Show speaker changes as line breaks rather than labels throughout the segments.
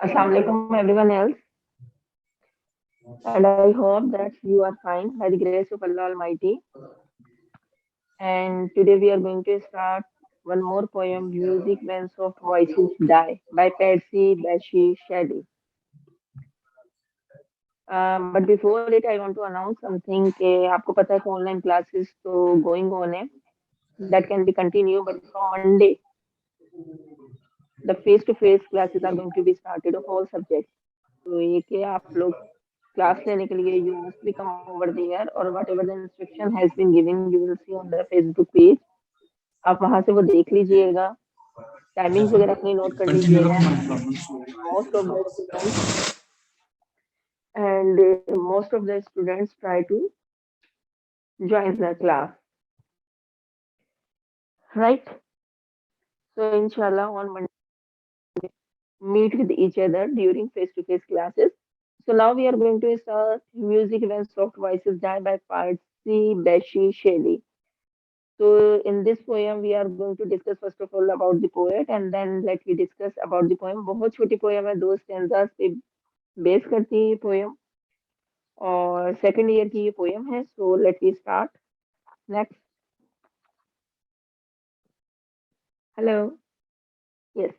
Assalamu alaikum everyone else, and I hope that you are fine by the grace of Allah Almighty. And today we are going to start one more poem, Music When Soft Voices Die by Percy Bysshe Shelley. But before it, I want to announce something कि आपको पता है कि online classes तो going on है, that can be continued, but from Monday, the face-to-face classes are going to be started of all subjects. तो ये कि आप लोग क्लास लेने के लिए you must be come over there or whatever the instruction has been given, you will see on the Facebook page. आप वहां से वो देख लीजिएगा, टाइमिंग्स वगैरह अपनी नोट कर लीजिएगा. Most of the students most of the students try to join the class, right? So inshallah on Monday meet with each other during face-to-face classes. So now we are going to start Music When Soft Voices Die by Percy Bysshe Shelley. So in this poem, we are going to discuss first of all about the poet and then let we discuss about the poem. बहुत छोटी poem है, 2 stanzas पे base करती है ये poem और second year की ये poem है. So let we start. Next. Hello. Yes.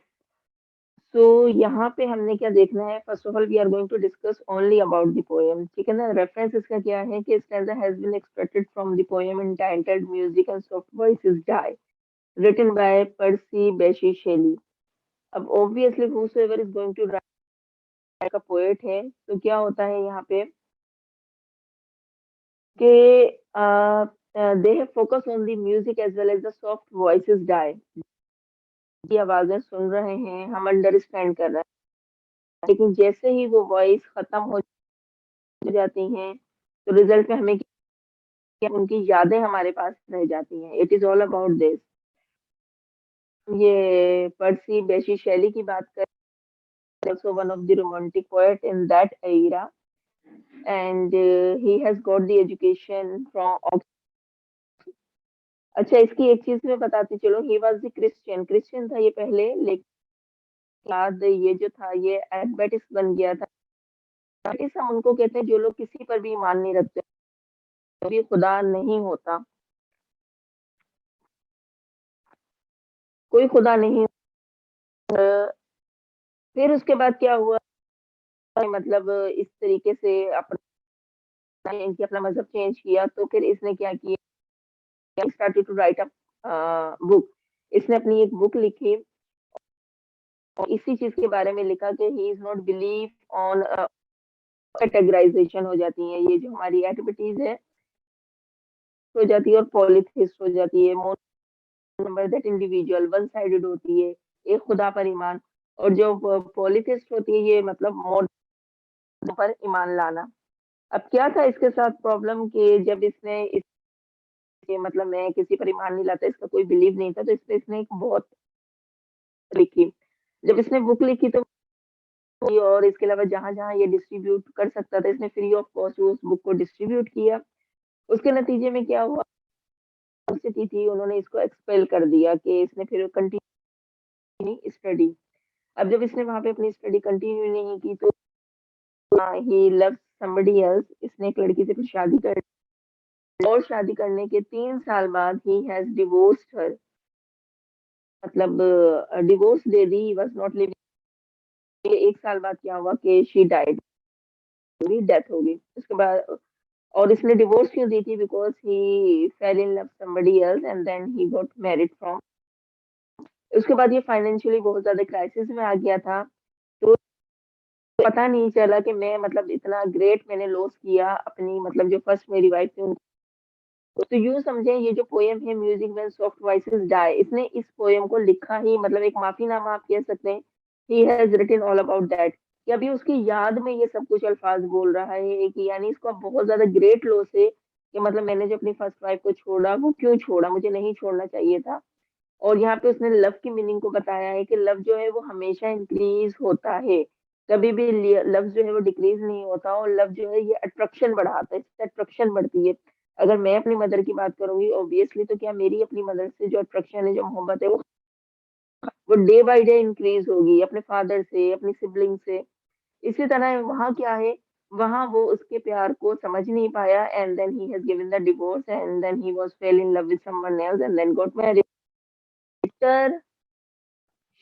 So यहाँ पे हमने क्या देखना है? First of all, we are going to discuss only about the poem. ठीक है ना? Reference इसका क्या है कि stanza has been extracted from the poem entitled Music and Soft Voices Die, written by Percy Bysshe Shelley. अब obviously whosoever is going to write का poet है तो क्या होता है यहाँ पे कि they have focus on the music as well as the soft voices die. की आवाजें सुन रहे हैं, हम अंडरस्टैंड कर रहे हैं, लेकिन जैसे ही वो वॉइस खत्म हो जाती हैं तो रिजल्ट में हमें क्या उनकी यादें हमारे पास रह जाती हैं. It is all about this. ये पर्सी बेशी शैली की बात करें, also one of the romantic poet in that era, and he has got the education from. अच्छा, इसकी एक चीज मैं बताती चलो, he was the Christian Christian था ये पहले, लेकिन बाद ये जो था ये एडवेंटिस्ट बन गया था. एडवेंटिस्ट हम उनको कहते हैं जो लोग किसी पर भी ईमान नहीं रखते, कभी खुदा नहीं होता, कोई खुदा नहीं. फिर उसके बाद क्या हुआ, मतलब इस तरीके से अपना इनकी अपना मजहब चेंज किया, तो फिर इसने क्या किया, started to write a book. इसने अपनी एक बुक लिखी और इसी चीज के बारे में लिखा कि he is not believe on categorization हो जाती है, ये जो हमारी एक्टिविटीज है हो जाती है और पॉलिथिस्ट हो जाती है. मोर number that individual one sided होती है, एक खुदा पर ईमान. और जो पॉलिथिस्ट होती है ये मतलब मोर पर ईमान लाना. अब क्या था इसके साथ प्रॉब्लम कि जब इसने मतलब मैं किसी पर ईमान नहीं लाता, इसका कोई बिलीव नहीं था, तो इसने एक बहुत लिखी. जब इसने बुक लिखी तो और इसके अलावा जहां जहां ये डिस्ट्रीब्यूट कर सकता था इसने फ्री ऑफ कॉस्ट उस बुक को डिस्ट्रीब्यूट किया. उसके नतीजे में क्या हुआ, यूनिवर्सिटी थी उन्होंने इसको एक्सपेल कर दिया कि इसने फिर कंटिन्यू स्टडी. अब जब इसने वहां पे अपनी स्टडी कंटिन्यू नहीं की तो ही लव समबडी एल्स, इसने एक लड़की से फिर शादी कर, और शादी करने के 3 साल बाद ही हैज डिवोर्स्ड हर, मतलब divorce they the. He was not living. 1 साल बाद क्या हुआ कि शी डाइड, डेथ हो गई. उसके बाद और इसने डिवोर्स क्यों दी थी, because he fell in love somebody else and then he got married from. उसके बाद ये फाइनेंशियली बहुत ज्यादा क्राइसिस में आ गया था. तो पता नहीं चला कि मैं मतलब इतना ग्रेट मैंने लॉस किया अपनी, मतलब जो फर्स्ट मेरी वाइफ थी उनको. तो यूं समझे ये जो पोएम है music when soft voices die, इसने इस पोएम को लिखा ही मतलब एक माफीनामा आप कह सकते हैं. He has written all about that, कि अभी उसकी याद में ये सब कुछ अल्फाज बोल रहा है कि यानी इसको बहुत ज्यादा ग्रेट लॉस है कि मतलब मैंने जो अपनी फर्स्ट वाइफ को छोड़ा वो क्यों छोड़ा, मुझे नहीं छोड़ना चाहिए था. और यहाँ पे उसने लव की मीनिंग को बताया है कि लव जो है वो हमेशा इंक्रीज होता है, कभी भी लव जो है वो डिक्रीज नहीं होता. और लव जो है ये अट्रैक्शन बढ़ाता है, इससे अट्रैक्शन बढ़ती है. अगर मैं अपनी मदर की बात करूंगी ऑब्वियसली, तो क्या मेरी अपनी मदर से जो अट्रैक्शन है जो मोहब्बत है वो वो डे बाय डे इंक्रीज होगी अपने फादर से, अपनी सिबलिंग से। इसी तरह वहाँ क्या है, वहाँ वो उसके प्यार को समझ नहीं पाया, and then he has given the divorce, and then he was fell in love with someone else and then got married. After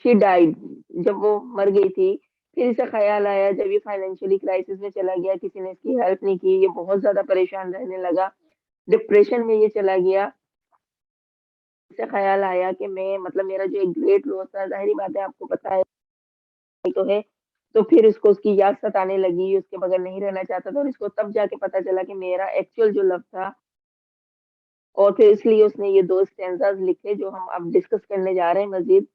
she died, जब वो मर गई थी, फिर इसे ख्याल आया, जब ये फाइनेंशियली क्राइसिस में चला गया, किसी ने इसकी हेल्प नहीं की, ये बहुत ज्यादा परेशान रहने लगा, डिप्रेशन में ये चला गया। इसे ख्याल आया कि मैं मतलब मेरा जो एक ग्रेट लॉस था, जाहिर बात है आपको पता है तो है। तो फिर उसको उसकी याद सताने लगी, उसके बगैर नहीं रहना चाहता था, और इसको तब जाके पता चला कि मेरा एक्चुअल जो लव था। और फिर इसलिए उसने ये 2 स्टैन्ज़ास लिखे जो हम अब डिस्कस करने जा रहे हैं मज़ीद।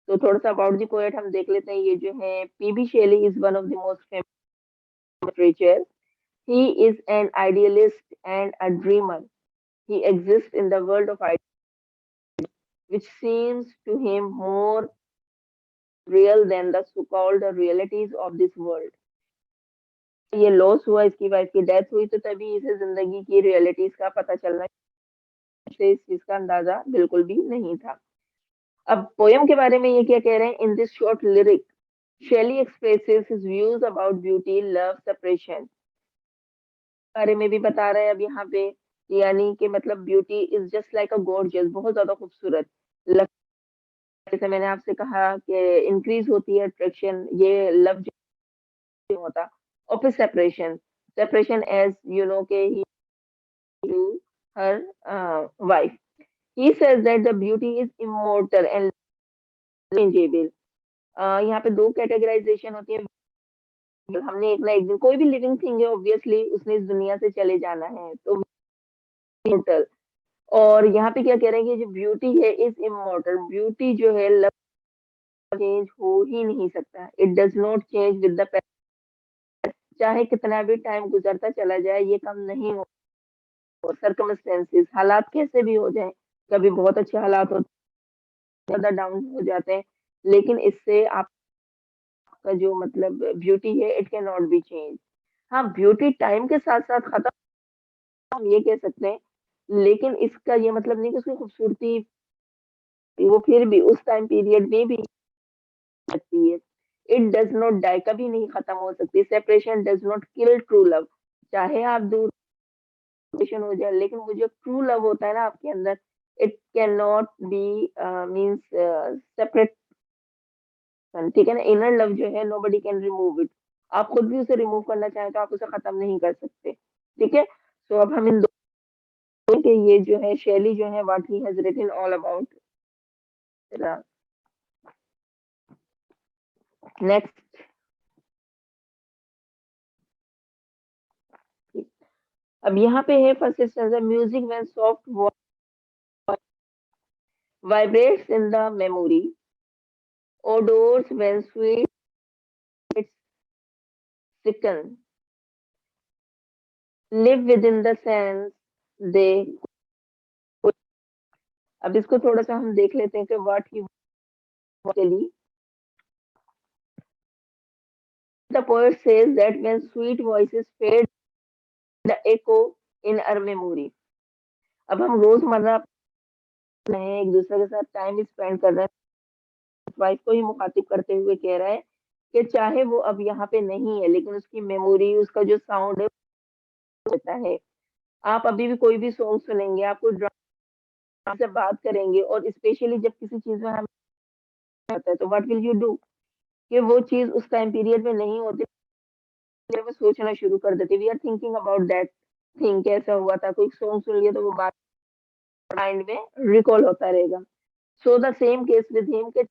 तो थोड़ा-सा अबाउट द पोएट हम देख लेते हैं। ये जो है P B Shelley is one of the most famous literature. He is an idealist and a dreamer. He exists in the world of ideas, which seems to him more real than the so-called realities of this world. ये loss हुआ, इसकी wife की death हुई, तो तभी इसे जिंदगी की रियलिटीज का पता चलना, से इस चीज का अंदाजा बिल्कुल भी नहीं था। अब पोयम के बारे में ये क्या कह रहे हैं, in this short lyric Shelley expresses his views about beauty, love, separation बारे में भी बता रहे हैं अब यहाँ पे। यानी कि मतलब beauty is just like a gorgeous, बहुत ज्यादा खूबसूरत लगता है। जैसे मैंने आपसे कहा कि इंक्रीज होती है अट्रैक्शन, ये लव जो होता। और फिर separation, separation as you know के he to her wife. He says that the beauty is immortal and changeable. यहाँ पे 2 कैटेगराइजेशन होती है। हमने एक ना एक दिन कोई भी लिविंग थिंग है, ऑब्वियसली उसने इस दुनिया से चले जाना है, तो इमोर्टल। और यहाँ पे क्या कह रहे हैं कि जो ब्यूटी है इज इमोर्टल, ब्यूटी जो है लव चेंज हो ही नहीं सकता, it does not change with the, चाहे कितना भी टाइम गुजरता चला जाए ये कम नहीं हो। सर्कमस्टेंसेस, हालात कैसे भी हो जाए, कभी बहुत अच्छे हालात होते हैं, ज्यादा डाउन हो जाते हैं, लेकिन इससे आपका जो मतलब ब्यूटी है it can not be change. हाँ, ब्यूटी टाइम के साथ साथ खत्म, हम ये कह सकते हैं, लेकिन इसका ये मतलब नहीं कि उसकी खूबसूरती वो फिर भी उस टाइम पीरियड में भी लगती है। इट डज नॉट डाई, कभी नहीं खत्म हो सकती। Separation does not kill true love, चाहे आप दूर सेपरेशन हो जाए, लेकिन वो जो ट्रू लव होता है ना आपके अंदर, it can not be means separate. ठीक है ना, इनर लव जो है नोबडी कैन रिमूव इट। आप खुद भी उसे रिमूव करना चाहें तो आप उसे खत्म नहीं कर सकते। ठीक है, तो अब हम इन दोनों के ये जो है शैली जो है what he has written all about. Next, अब यहाँ पे है first stanza, music when soft vibrates in the memory, odors when sweet sicken, live within the sense they। अब इसको थोड़ा सा हम देख लेते हैं कि व्हाट ही चली। The poet says that when sweet voices fade, the echo in our memory। अब हम रोजमर्रा में एक दूसरे के साथ टाइम स्पेंड कर रहे हैं, वाइफ को ही मुखातिब करते हुए कह रहा है कि चाहे वो अब यहाँ पे नहीं है, लेकिन उसकी मेमोरी, उसका जो साउंड है होता है। आप अभी भी कोई भी सॉन्ग सुनेंगे, आप कोई ड्रामा से बात करेंगे, और स्पेशली जब किसी चीज में हम होता है, तो व्हाट विल यू डू, कि वो चीज उस टाइम पीरियड में नहीं होती, फिर वो सोचना शुरू कर देते, we are thinking about that thing, कैसा हुआ था, कोई सॉन्ग सुन लिया तो वो बात माइंड में रिकॉल होता रहेगा। So the same case with him के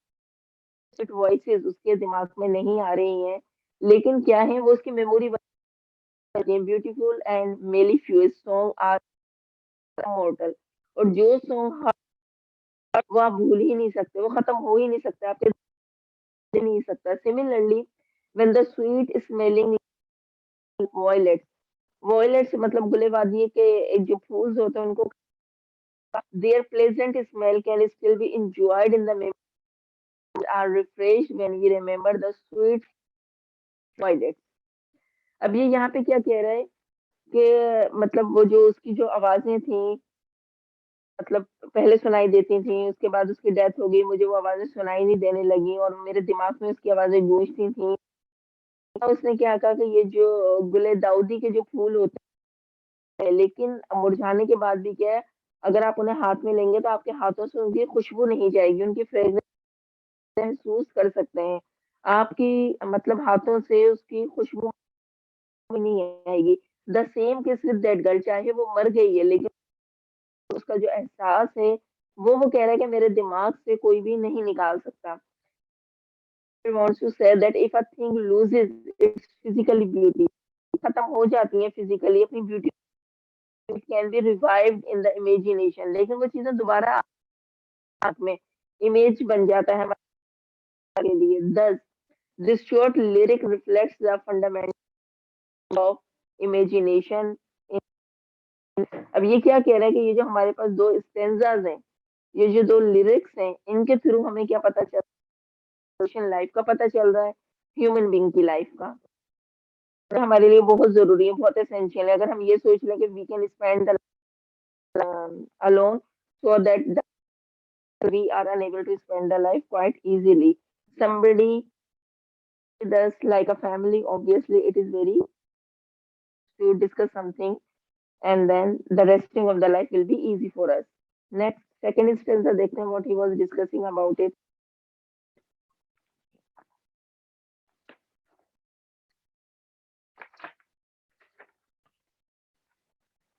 वॉइसेस उसके दिमाग में नहीं आ रही हैं, लेकिन क्या है वो उसकी मेमोरी बन रही है। Beautiful and mellifluous song are immortal, और जो सॉन्ग वो आप भूल ही नहीं सकते, वो खत्म हो ही नहीं सकता, आपके दिल नहीं सकता। Similarly when the sweet smelling violets, violets मतलब गुलेबादिए के एक जो फूल्स होते हैं उनको, their pleasant smell can still be enjoyed in the memory, are refreshed when we remember the sweet violet। अब ये यहाँ पे क्या कह रहा है कि मतलब वो जो उसकी जो आवाजें थी, मतलब पहले सुनाई देती थी, उसके बाद उसकी डेथ हो गई, मुझे वो आवाज़ें सुनाई नहीं देने लगी और मेरे दिमाग में उसकी आवाज़ें गूंजती थी। तो उसने क्या कहा कि ये जो गुले दाऊदी के जो फूल होते हैं, लेकिन मुरझाने के बाद भी क्या है, अगर आप उन्हें हाथ में लेंगे तो आपके हाथों से उनकी खुशबू नहीं जाएगी, उनकी फ्रेग्रेंस महसूस कर सकते हैं। आपकी मतलब हाथों से उसकी खुशबू नहीं आएगी। The same case with that girl, चाहे वो मर गई है लेकिन उसका जो एहसास है, वो कह रहा है कि मेरे दिमाग से कोई भी नहीं निकाल सकता। He wants to say that if a thing loses its physical beauty, खत्म हो जाती है फिजिकली अपनी beauty, it can be revived in the imagination, लेकिन वो चीजें दोबारा आंख में इमेज बन जाता है हमारे लिए। दस this short lyric reflects the fundamental of imagination. अब ये क्या कह रहा है कि ये जो हमारे पास दो स्टेंजाज हैं, ये जो दो लिरिक्स हैं, इनके थ्रू हमें क्या पता चल लाइफ का पता चल रहा है, ह्यूमन बीइंग की लाइफ का। और हमारे लिए बहुत जरूरी है, बहुत एसेंशियल है। अगर हम ये सोच लें कि we can spend the alone so that we are unable to spend the life quite easily. Somebody with us like a family, obviously it is very to discuss something and then the resting of the life will be easy for us. Next, second stanza देखते हैं what he was discussing about it.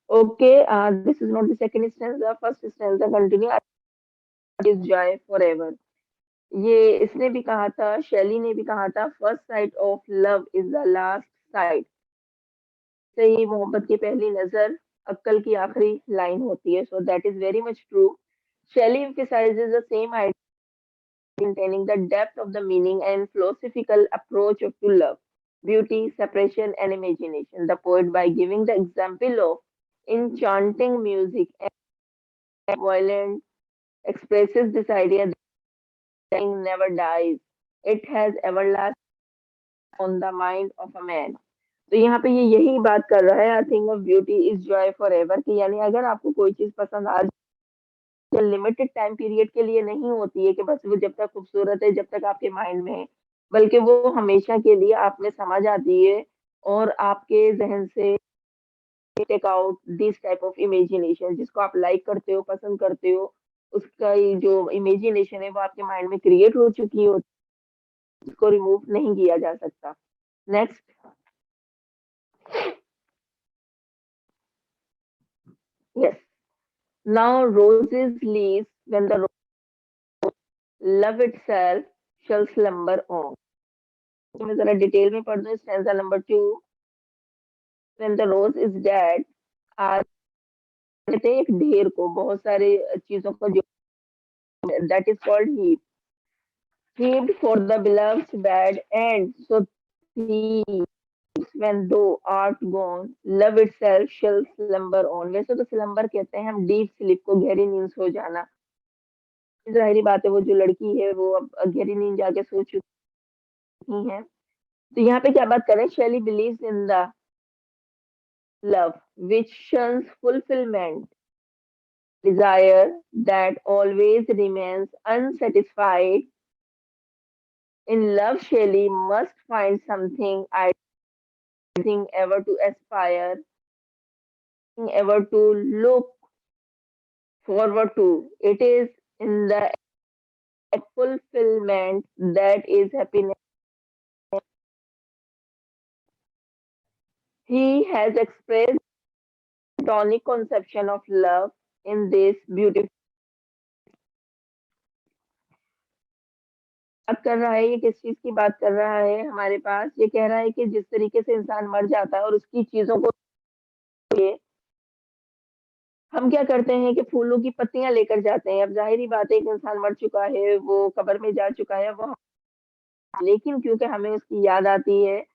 Okay, this is not the second stanza. First stanza continue. Is joy forever. ये इसने भी कहा था, शैली ने भी कहा था, first sight of love is the last site. सही मोहब्बत की पहली नजर अक्कल की आखिरी लाइन होती है। So that is very much true. Shelley emphasizes the same idea, containing the depth of the meaning and philosophical approach of to love, beauty, separation, and imagination. The poet, by giving the example of enchanting music and violent, expresses this idea that thing never dies. It has everlasting on the mind of a man. तो यहाँ पे ये यही बात कर रहा है, I think of beauty is Joy for ever, कि यानी अगर आपको कोई चीज पसंद आ जाए, लिमिटेड टाइम पीरियड के लिए नहीं होती है कि बस वो जब तक खूबसूरत है, जब तक आपके माइंड में है, बल्कि वो हमेशा के लिए आप में समा जाती है और आपके जहन से take out this type of imagination, जिसको आप लाइक करते हो, पसंद करते हो, उसका ये जो इमेजिनेशन है वो आपके माइंड में क्रिएट हो चुकी होती है, उसको रिमूव नहीं किया जा सकता। Next, yes, now roses leaves when the love itself shall slumber on. तो मैं जरा डिटेल में पढ़ दूं stanza number 2। when the rose is dead, आज कहते हैं एक ढेर को, बहुत सारे चीजों को, जो that is called heap, heaped for the beloved's bed and so thieves when thou art gone, love itself shall slumber on। वैसे तो स्लम्बर कहते हैं हम डीप स्लीप को, गहरी नींद सो जाना। जाहिर बात है वो जो लड़की है वो अब गहरी नींद जाके सो चुकी है। तो यहाँ पे क्या बात कर रहे हैं, शैली believes in the love which shuns fulfillment, desire that always remains unsatisfied. In love, Shelley must find something, I think, ever to aspire, ever to look forward to. It is in the fulfillment that is happiness. He has expressed tonic conception of love in this beautiful बात कर रहा है। ये किस चीज की बात कर रहा है हमारे पास, ये कह रहा है कि जिस तरीके से इंसान मर जाता है और उसकी चीजों को लिए हम क्या करते हैं कि फूलों की पत्तियां लेकर जाते हैं। अब जाहिर बात है एक इंसान मर चुका है, वो कब्र में जा चुका है, वो, लेकिन क्योंकि हमें उसकी याद आती है,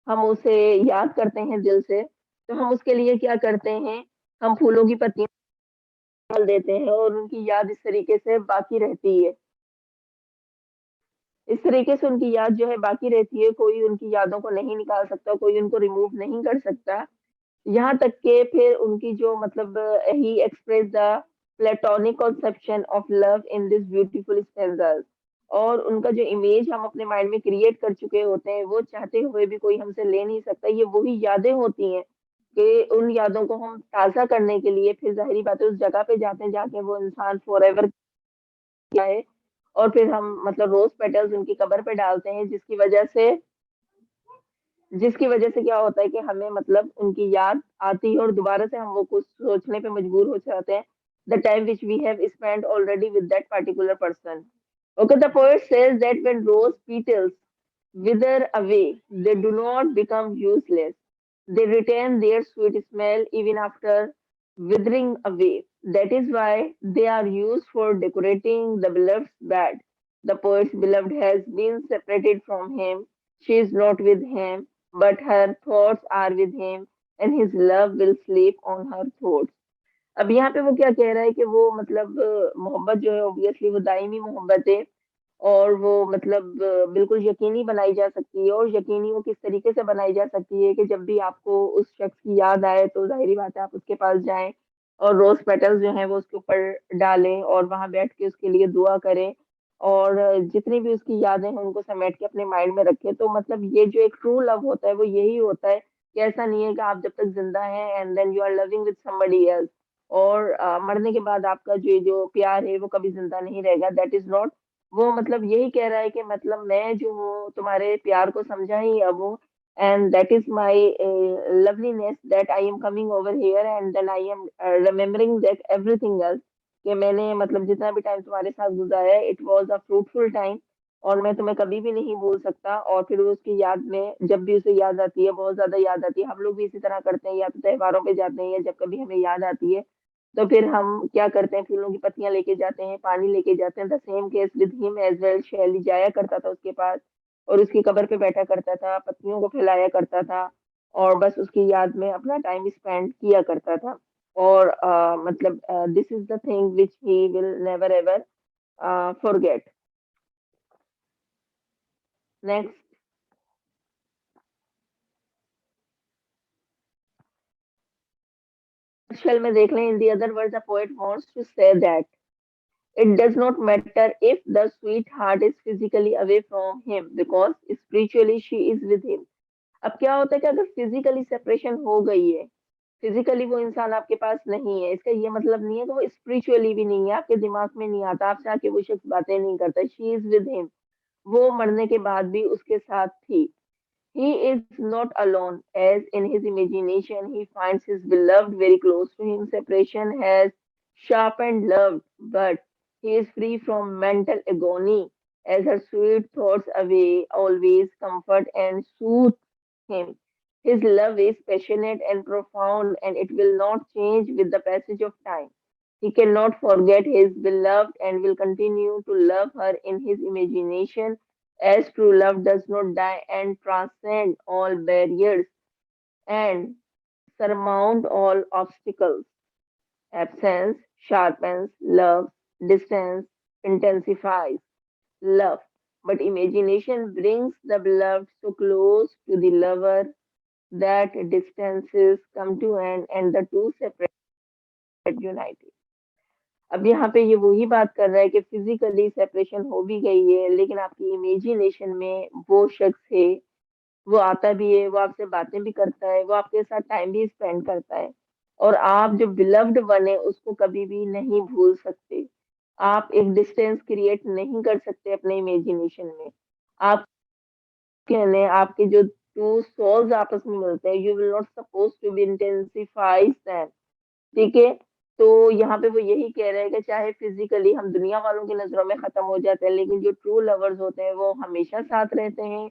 हम उसे याद करते हैं दिल से, तो हम उसके लिए क्या करते हैं, हम फूलों की पत्तियां डाल देते हैं और उनकी याद इस तरीके से बाकी रहती है। इस तरीके से उनकी याद जो है बाकी रहती है, कोई उनकी यादों को नहीं निकाल सकता, कोई उनको रिमूव नहीं कर सकता। यहाँ तक के फिर उनकी जो मतलब he express the platonic conception of love in this beautiful stanzas. और उनका जो इमेज हम अपने माइंड में क्रिएट कर चुके होते हैं वो चाहते हुए भी कोई हमसे ले नहीं सकता। ये वही यादें होती हैं कि उन यादों को हम ताज़ा करने के लिए फिर जाहिर बात है उस जगह पे जाते हैं जाके वो इंसान फॉरएवर क्या है। और फिर हम मतलब रोज पेटल्स उनकी कब्र पे डालते हैं, जिसकी वजह से क्या होता है कि हमें मतलब उनकी याद आती है और दोबारा से हम वो कुछ सोचने पे मजबूर हो जाते हैं, the time which we have spent already with that particular person. Okay, the poet says that when rose petals wither away, they do not become useless. They retain their sweet smell even after withering away. That is why they are used for decorating the beloved's bed. The poet's beloved has been separated from him. She is not with him, but her thoughts are with him, and his love will sleep on her thoughts. अब यहाँ पे वो क्या कह रहा है कि वो मतलब मोहब्बत जो है ऑब्वियसली वो दायमी मोहब्बत है। और वो मतलब बिल्कुल यकीनी बनाई जा सकती है। और यकीनी वो किस तरीके से बनाई जा सकती है कि जब भी आपको उस शख्स की याद आए तो जाहिर बात है आप उसके पास जाएं और रोज पेटल्स जो हैं वो उसके ऊपर डालें और वहां बैठ के उसके लिए दुआ करें। और जितनी भी उसकी यादें हैं उनको समेट के अपने माइंड में रखें। तो मतलब ये जो एक ट्रू लव होता है वो यही होता है कि ऐसा नहीं है कि आप जब तक जिंदा हैं and then you are loving with somebody else और मरने के बाद आपका जो जो प्यार है वो कभी जिंदा नहीं रहेगा। That is not. वो मतलब यही कह रहा है कि मतलब मैं जो हूँ तुम्हारे प्यार को समझा ही अब हूँ, and that is my loveliness that I am coming over here and then I am remembering that everything else. कि मैंने मतलब जितना भी टाइम तुम्हारे साथ गुजारा है it was a fruitful time और मैं तुम्हें कभी भी नहीं भूल सकता। और फिर वो उसकी याद में जब भी उसे याद आती है बहुत ज्यादा याद आती है। हम लोग भी इसी तरह करते हैं, या तो त्योहारों पे जाते हैं या जब कभी हमें याद आती है तो फिर हम क्या करते हैं, फूलों की पत्तियां लेके जाते हैं, पानी लेके जाते हैं। The same case with him as well. Shelley जाया करता था उसके पास और उसकी कब्र पे बैठा करता था, पत्तियों को फैलाया करता था और बस उसकी याद में अपना टाइम स्पेंड किया करता था। और मतलब this is the thing which he will never ever forget. Next Shelley में देख लें। In the other words the poet wants to say that it does not matter if the sweetheart is physically away from him because spiritually she is with him. अब क्या होता है कि अगर physically separation हो गई है, फिजिकली वो इंसान आपके पास नहीं है, इसका ये मतलब नहीं है कि वो स्पिरिचुअली भी नहीं है, आपके दिमाग में नहीं आता, आपसे आके वो शख्स बातें नहीं करता। शी इज विद हिम, वो मरने के बाद भी उसके साथ थी। He is not alone, as in his imagination he finds his beloved very close to him. Separation has sharpened love, but he is free from mental agony, as her sweet thoughts away always comfort and soothe him. His love is passionate and profound, and it will not change with the passage of time. He cannot forget his beloved and will continue to love her in his imagination, as true love does not die and transcend all barriers and surmount all obstacles. Absence sharpens love, distance intensifies love, but imagination brings the beloved so close to the lover that distances come to an end and the two separate united. अब यहाँ पे ये वही बात कर रहा है कि फिजिकली सेपरेशन हो भी गई है लेकिन आपकी इमेजिनेशन में वो शख्स है, वो आता भी है, वो आपसे बातें भी करता है, वो आपके साथ टाइम भी स्पेंड करता है। और आप जो बिलव्ड वन है उसको कभी भी नहीं भूल सकते। आप एक डिस्टेंस क्रिएट नहीं कर सकते अपने इमेजिनेशन में। आप कहने आपके जो टू सोल्स आपस में मिलते हैं, you will not suppose to be intensify them. ठीक है। तो यहाँ पे वो यही कह रहे हैं कि चाहे फिजिकली हम दुनिया वालों की नजरों में खत्म हो जाते हैं लेकिन जो ट्रू लवर्स होते हैं वो हमेशा साथ रहते हैं।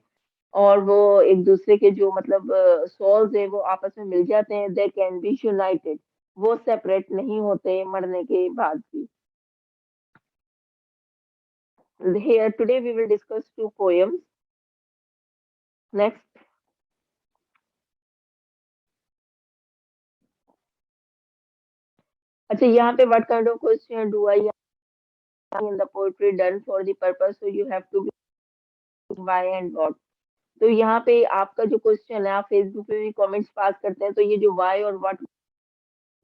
और वो एक दूसरे के जो मतलब सोल्स है वो आपस में मिल जाते हैं, दे कैन बी यूनाइटेड। वो सेपरेट नहीं होते मरने के बाद भी। Here today we will discuss two poems. Next, अच्छा यहाँ पे what kind of question do I in the poetry done for the purpose, so you have to be why and what। तो यहाँ पे आपका जो क्वेश्चन है आप फेसबुक पे भी कमेंट्स पास करते हैं, तो ये जो वाई और व्हाट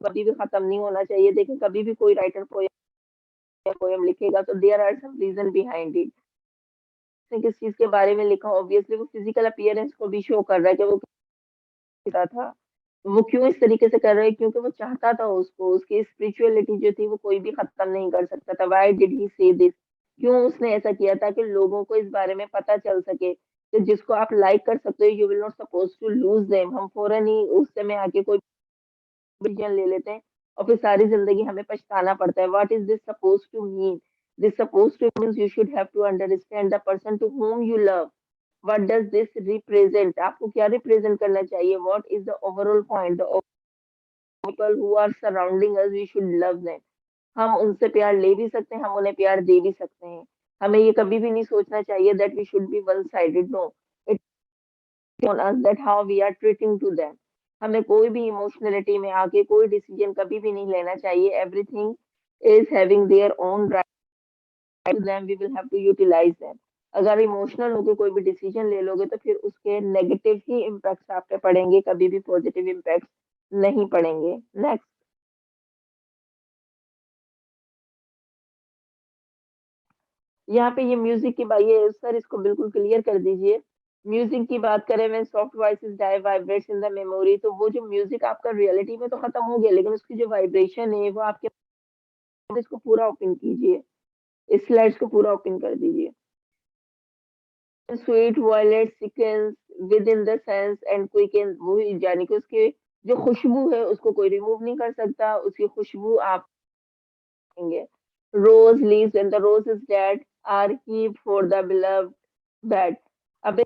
कभी भी खत्म नहीं होना चाहिए। देखिए कभी भी कोई राइटर पोयम लिखेगा तो there are some reason behind it. उसने किस चीज के बारे में लिखा, ऑब्वियसली वो फिजिकल अपीयरेंस को भी शो कर रहा है कि वो किसा था, वो क्यों इस तरीके से कर रहा है, क्योंकि वो चाहता था, उसको उसकी स्पिरिचुअलिटी जो थी वो कोई भी खत्म नहीं कर सकता था। व्हाई डिड ही से दिस, क्यों उसने ऐसा किया, ताकि लोगों को इस बारे में पता चल सके कि जिसको आप लाइक कर सकते हो, you will not suppose to lose them. हम फौरन ही उस समय आके कोई डिसीजन ले लेते हैं और फिर सारी जिंदगी हमें पछताना पड़ता है। What is this suppose to mean? This suppose to means you should have to understand the person to whom you love. What does this represent? आपको क्या रिप्रेजेंट करना चाहिए? What is the overall point? The people who are surrounding us, we should love them. हम उनसे प्यार ले भी सकते हैं, हम उन्हें प्यार दे भी सकते हैं। हमें ये कभी भी नहीं सोचना चाहिए that we should be one sided. No, it's on us that how we are treating to them. हमें कोई भी इमोशनलिटी में आके कोई डिसीजन कभी भी नहीं लेना चाहिए। Everything is having their own right to them, we will have to utilize them. अगर इमोशनल होकर कोई भी डिसीजन ले लोगे तो फिर उसके नेगेटिव ही इम्पैक्ट आप पे पड़ेंगे, कभी भी पॉजिटिव इम्पैक्ट नहीं पड़ेंगे। नेक्स्ट, यहाँ पे ये म्यूजिक की बात, ये सर इसको बिल्कुल क्लियर कर दीजिए। म्यूजिक की बात करें, when soft voices die vibrates in the memory, तो वो जो म्यूजिक आपका रियलिटी में तो खत्म हो गया, लेकिन उसकी जो वाइब्रेशन है वो आपके, इसको पूरा ओपन कीजिए, इस स्लाइड्स को पूरा ओपन कर दीजिए। Sweet violet sickens within the sense and quick, वो यानी कि उसके जो खुशबू है उसको कोई रिमूव नहीं कर सकता, उसकी खुशबू आप देंगे। Rose leaves and the rose is dead are heap for the beloved bed. अब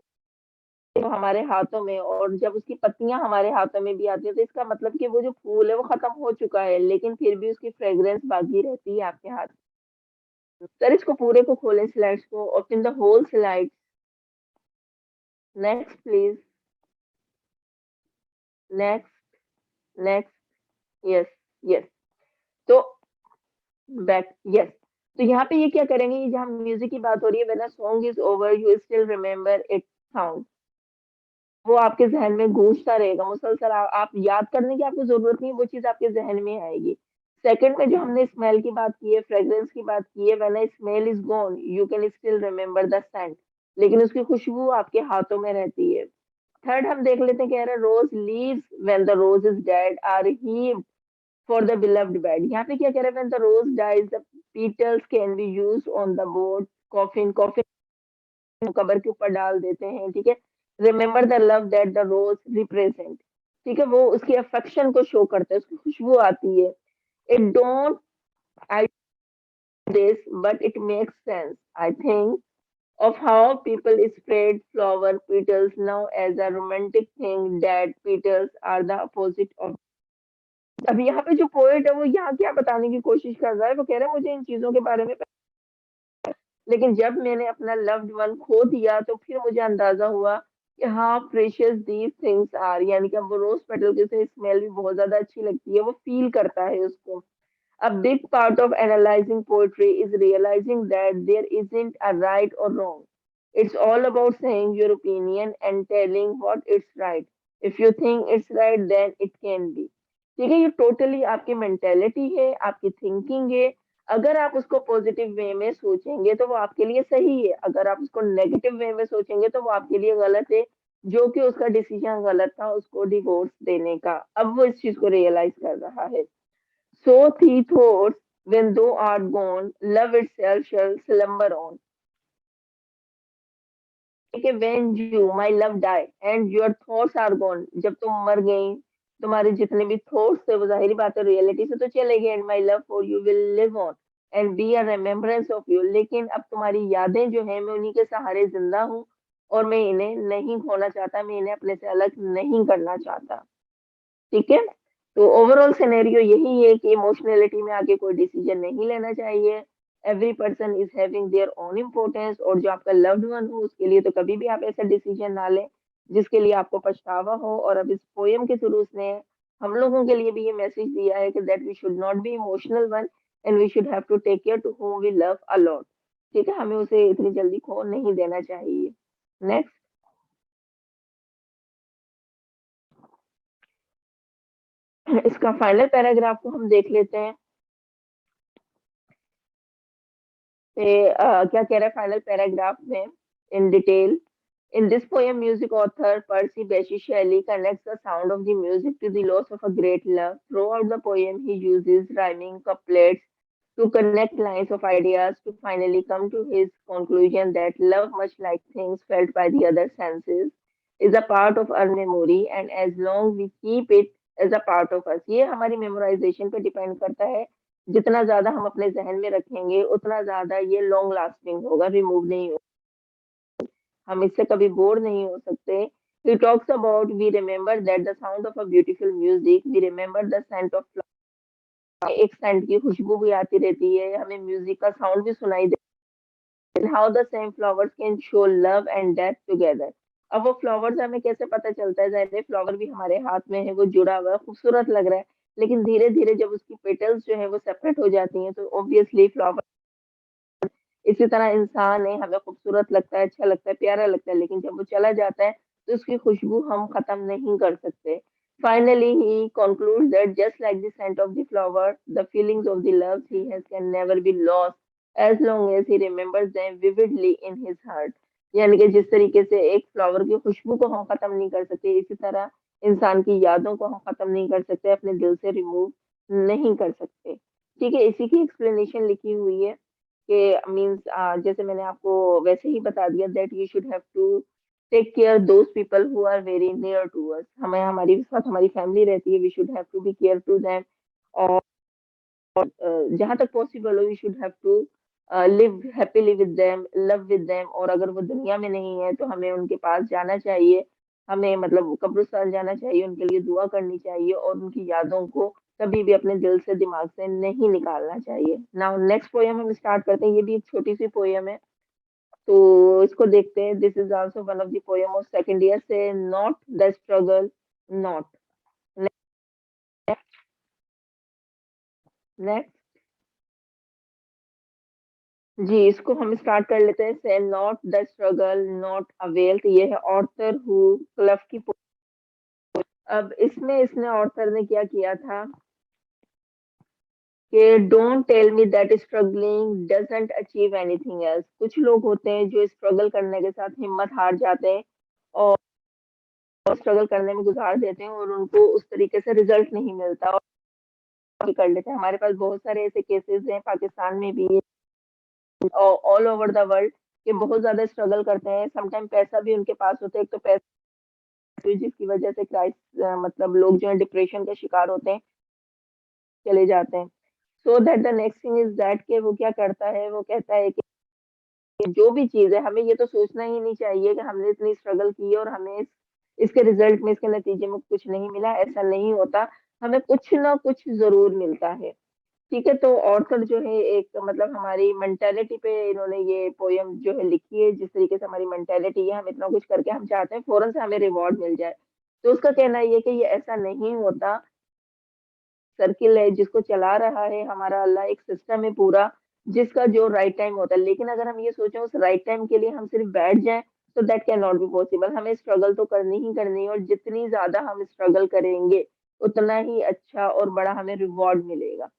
तो हमारे हाथों में, और जब उसकी पत्तियां हमारे हाथों में भी आती है तो इसका मतलब कि वो जो फूल है वो खत्म हो चुका है, लेकिन फिर भी उसकी फ्रेग्रेंस बाकी रहती है आपके हाथ में। सर इसको पूरे को खोलें, स्लाइड्स को open the whole slide. Next please, next, next, yes, yes. तो बैक, यस। तो यहाँ पे ये क्या करेंगे, ये जहाँ म्यूजिक की बात हो रही है, when a song is over you still remember it sound, वो आपके जहन में गूंजता रहेगा मुसलसल। आप याद करने की आपको जरूरत नहीं है, वो चीज आपके जहन में आएगी। सेकंड में जो हमने स्मेल की बात की है, फ्रेग्रेंस की बात की है, when a smell is gone you can still remember the scent, लेकिन उसकी खुशबू आपके हाथों में रहती है। थर्ड हम देख लेते हैं, कह रहे rose leaves when the rose is dead are heaped for the beloved bed. यहाँ पे क्या कह रहे हैं, when the rose dies the petals can be used on the board, coffin, कबर के ऊपर डाल देते हैं, ठीक है। Remember the love that the rose represent, ठीक है, वो उसकी अफेक्शन को शो करता है, उसकी खुशबू आती है। It don't I this but it makes sense I think of how people spread flower petals now as a romantic thing, that petals are the opposite of। अब यहाँ पे जो पोएट है वो यहाँ क्या बताने की कोशिश कर रहा है, वो कह रहा है मुझे इन चीजों के बारे में, लेकिन जब मैंने अपना लव्ड वन खो दिया तो फिर मुझे अंदाजा हुआ कि हाँ प्रेशियस दीज थिंग्स आर, यानी कि अब वो रोज पेटल की स्मेल भी बहुत ज्यादा अच्छी लगती है, वो फील करता है उसको। A big part of analyzing poetry is realizing that there isn't a right or wrong. It's all about saying your opinion and telling what it's right. If you think it's right, then it can be। ठीक है, ये totally आपकी mentality है, आपकी thinking है। अगर आप उसको पॉजिटिव वे में सोचेंगे तो वो आपके लिए सही है, अगर आप उसको नेगेटिव वे में सोचेंगे तो वो आपके लिए गलत है। जो कि उसका डिसीजन गलत था उसको डिवोर्स देने का, अब वो इस चीज को रियलाइज कर रहा है। So he thought, when thou art gone, love itself shall slumber on। ठीक है, when you my love die and your thoughts are gone, जब तुम मर गई, तुम्हारे जितने भी थॉट्स थे वो जाहिर बात है रियलिटी से तो चले गए, and my love for you will live on and be a remembrance of you। लेकिन अब तुम्हारी यादें जो हैं मैं उन्हीं के सहारे जिंदा हूँ, और मैं इन्हें नहीं खोना चाहता, मैं इन्हें अपने से अलग नहीं करना चाहता। ठीक है, तो ओवरऑल सिनेरियो यही है कि इमोशनलिटी में आके कोई डिसीजन नहीं लेना चाहिए। Every person is having their own importance, और जो आपका लव्ड वन हो उसके लिए तो कभी भी आप ऐसा डिसीजन ना लें जिसके लिए आपको पछतावा हो। और अब इस पोयम के थ्रू उसने हम लोगों के लिए भी ये मैसेज दिया है कि that we should not be emotional one and we should have to take care to whom we love a lot. ठीक है, हमें उसे इतनी जल्दी खो नहीं देना चाहिए। नेक्स्ट, इसका फाइनल पैराग्राफ को हम देख लेते हैं। क्या कह रहा है फाइनल पैराग्राफ में in detail. In this poem, music author Percy Bysshe Shelley connects the sound of the music to the loss of a great love. Throughout the poem, he uses rhyming couplets to connect lines of ideas to finally come to his conclusion that love, much like things felt by the other senses, is a part of our memory, and as long we keep it as a part of us. ये हमारी memorisation पे depend करता है। जितना ज्यादा हम अपने जहन में रखेंगे उतना ज्यादा ये लॉन्ग लास्टिंग होगा, रिमूव नहीं होगा, हम इससे कभी बोर नहीं हो सकते। He talks about we remember that the sound of a beautiful music, we remember the scent of flower, एक सेंट की खुशबू भी आती रहती है, हमें म्यूजिक का साउंड भी सुनाई देता है। How the same flowers can show love and death together. अब वो फ्लावर्स हमें कैसे पता चलता है, जैसे फ्लावर भी हमारे हाथ में है, वो जुड़ा हुआ है, खूबसूरत लग रहा है, लेकिन धीरे धीरे जब उसकी पेटल्स जो है वो सेपरेट हो जाती हैं तो ऑब्वियसली फ्लावर, इसी तरह इंसान है, हमें खूबसूरत लगता है, अच्छा लगता है, प्यारा लगता है, लेकिन जब वो चला जाता है तो उसकी खुशबू हम खत्म नहीं कर सकते। Finally he concludes that just like the scent of the flower, the feelings of the love he has can never be lost as long as he remembers them vividly in his heart। यानी कि जिस तरीके से एक flower की खुशबू को हम खत्म नहीं कर सकते, इसी तरह इंसान की यादों को हम खत्म नहीं कर सकते, अपने दिल से रिमूव नहीं कर सकते। ठीक है, इसी की एक्सप्लेनेशन लिखी हुई है कि मीन्स जैसे मैंने आपको वैसे ही बता दिया that you should have to take care those people who are very near to us. हमें हमारी साथ हमारी फैमिली रहती है, we should have to be care to them. और जहाँ तक पॉसिबल हो we should have to live happily with them, love with them. और अगर वो दुनिया में नहीं है तो हमें उनके पास जाना चाहिए, हमें मतलब कब्रिस्तान जाना चाहिए, उनके लिए दुआ करनी चाहिए और उनकी यादों को कभी भी अपने दिल से दिमाग से नहीं निकालना चाहिए। नाउ नेक्स्ट पोयम हम स्टार्ट करते हैं, ये भी एक छोटी सी पोयम है, तो इसको देखते हैं। This is also one of the poem of second year say not the struggle naught. Next जी, इसको हम स्टार्ट कर लेते हैं say not the struggle naught availeth. ये है ऑर्थर हु क्लफ की अब इसमें इसने ऑर्थर ने क्या किया था कि don't tell me that struggling doesn't achieve anything else. कुछ लोग होते हैं जो स्ट्रगल करने के साथ हिम्मत हार जाते हैं और स्ट्रगल करने में गुजार देते हैं और उनको उस तरीके से रिजल्ट नहीं मिलता और भी कर लेते हैं। हमारे पास बहुत सारे ऐसे केसेस हैं, पाकिस्तान में भी ऑल ओवर द वर्ल्ड, के बहुत ज्यादा स्ट्रगल करते हैं। समटाइम पैसा भी उनके पास होता है, एक तो पैसा जिसकी वजह से क्राइस मतलब लोग जो है डिप्रेशन के शिकार होते हैं, चले जाते हैं। So that the next thing is that कि वो क्या करता है, वो कहता है कि जो भी चीज है हमें ये तो सोचना ही नहीं चाहिए कि हमने इतनी स्ट्रगल की और हमें इसके रिजल्ट में, इसके नतीजे में कुछ नहीं मिला। ऐसा नहीं होता, हमें कुछ ना कुछ जरूर मिलता है। ठीक है, तो ऑर्थर जो है एक मतलब हमारी मेंटेलिटी पे इन्होंने ये पोयम जो है लिखी है, जिस तरीके से हमारी मेंटेलिटी है, हम इतना कुछ करके हम चाहते हैं फौरन से हमें रिवॉर्ड मिल जाए। तो उसका कहना ये कि ये ऐसा नहीं होता, सर्किल है जिसको चला रहा है हमारा अल्लाह, एक सिस्टम है पूरा जिसका जो राइट टाइम होता है। लेकिन अगर हम ये सोचें उस राइट टाइम के लिए हम सिर्फ बैठ जाएं तो that can not be possible. हमें स्ट्रगल तो करनी ही करनी है और जितनी ज्यादा हम स्ट्रगल करेंगे उतना ही अच्छा और बड़ा हमें रिवॉर्ड मिलेगा।